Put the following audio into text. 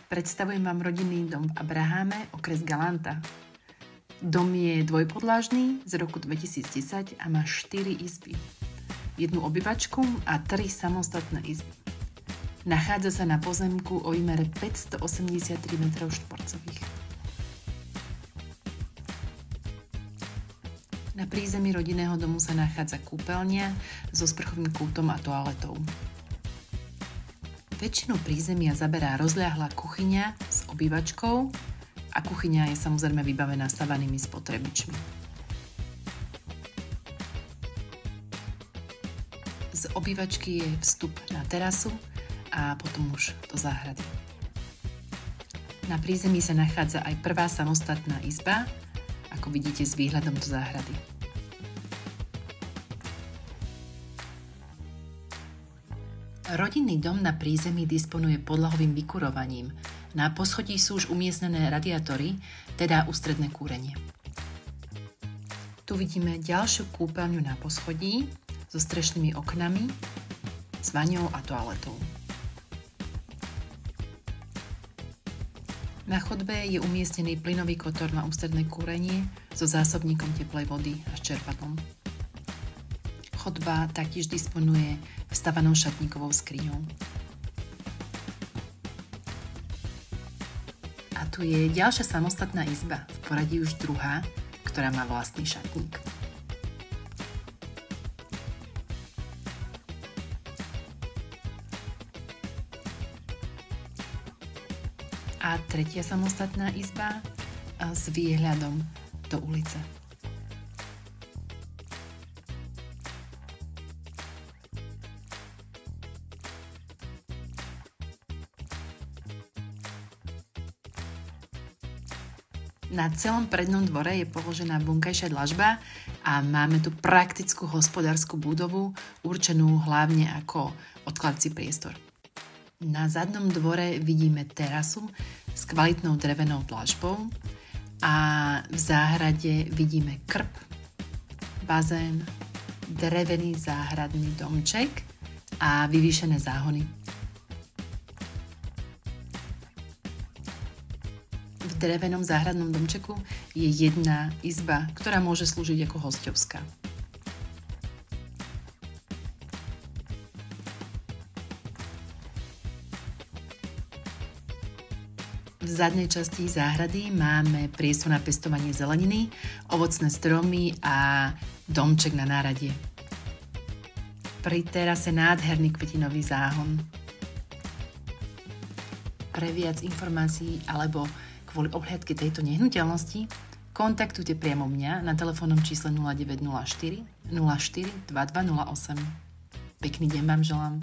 Predstavujem vám rodinný dom v Abraháme, okres Galanta. Dom je dvojpodlažný z roku 2010 a má 4 izby. 1 obývačku a 3 samostatné izby. Nachádza sa na pozemku o výmere 583 m2. Na prízemí rodinného domu sa nachádza kúpeľňa so sprchovým kútom a toaletou. Väčšinu prízemia zaberá rozľahlá kuchyňa s obývačkou a kuchyňa je samozrejme vybavená stavanými spotrebičmi. Z obývačky je vstup na terasu a potom už do záhrady. Na prízemí sa nachádza aj prvá samostatná izba, ako vidíte s výhľadom do záhrady. Rodinný dom na prízemí disponuje podlahovým vykurovaním. Na poschodí sú už umiestnené radiátory, teda ústredné kúrenie. Tu vidíme ďalšiu kúpeľňu na poschodí so strešnými oknami, s vaňou a toaletou. Na chodbe je umiestnený plynový kotor na ústredné kúrenie so zásobníkom teplej vody a s čerpadlom. Chodba taktiež disponuje vstavanou šatníkovou skriňou. A tu je ďalšia samostatná izba, v poradí už druhá, ktorá má vlastný šatník. A tretia samostatná izba s výhľadom do ulice. Na celom prednom dvore je položená vonkajšia dlažba a máme tu praktickú hospodárskú budovu, určenú hlavne ako odkladací priestor. Na zadnom dvore vidíme terasu s kvalitnou drevenou dlažbou a v záhrade vidíme krb, bazén, drevený záhradný domček a vyvýšené záhony. V drevenom záhradnom domčeku je 1 izba, ktorá môže slúžiť ako hosťovská. V zadnej časti záhrady máme priestor na pestovanie zeleniny, ovocné stromy a domček na náradie. Pri terase nádherný kvetinový záhon. Pre viac informácií alebo kvôli obhliadke tejto nehnuteľnosti kontaktujte priamo mňa na telefónnom čísle 0904 04 2208. Pekný deň vám želám.